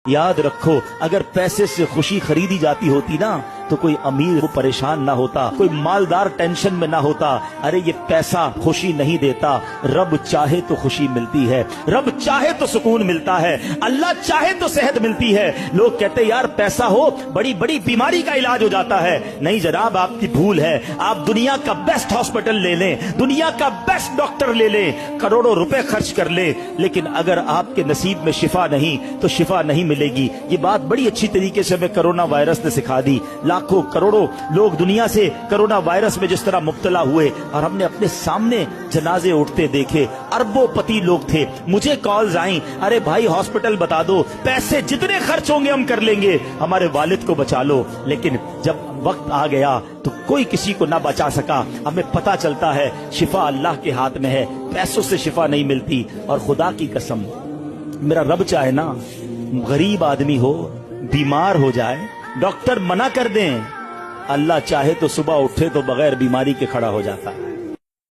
याद रखो, अगर पैसे से खुशी खरीदी जाती होती ना तो कोई अमीर परेशान ना होता, कोई मालदार टेंशन में ना होता। अरे ये पैसा खुशी नहीं देता, रब चाहे तो खुशी मिलती है, रब चाहे तो सुकून मिलता है, अल्लाह चाहे तो सेहत मिलती है। लोग कहते यार पैसा हो बड़ी बड़ी बीमारी का इलाज हो जाता है। नहीं जनाब, आपकी भूल है। आप दुनिया का बेस्ट हॉस्पिटल ले लें, दुनिया का बेस्ट डॉक्टर ले लें, करोड़ों रुपए खर्च कर ले, लेकिन अगर आपके नसीब में शिफा नहीं तो शिफा नहीं मिलेगी। ये बात बड़ी अच्छी तरीके से हमें कोरोना वायरस ने सिखा दी। लाखों करोड़ों लोग दुनिया से कोरोना वायरस में जिस तरह मुब्तला हुए और हमने अपने सामने जनाजे उठते देखे, अरबों लोग थे। मुझे कॉल्स आई, अरे भाई हॉस्पिटल बता दो, पैसे जितने खर्च होंगे हम कर लेंगे, हमारे वालिद को बचा लो। लेकिन जब वक्त आ गया तो कोई किसी को ना बचा सका। हमें पता चलता है शिफा अल्लाह के हाथ में है, पैसों से शिफा नहीं मिलती। और खुदा की कसम, मेरा रब चाहे ना गरीब आदमी हो, बीमार हो जाए, डॉक्टर मना कर दें, अल्लाह चाहे तो सुबह उठे तो बगैर बीमारी के खड़ा हो जाता है।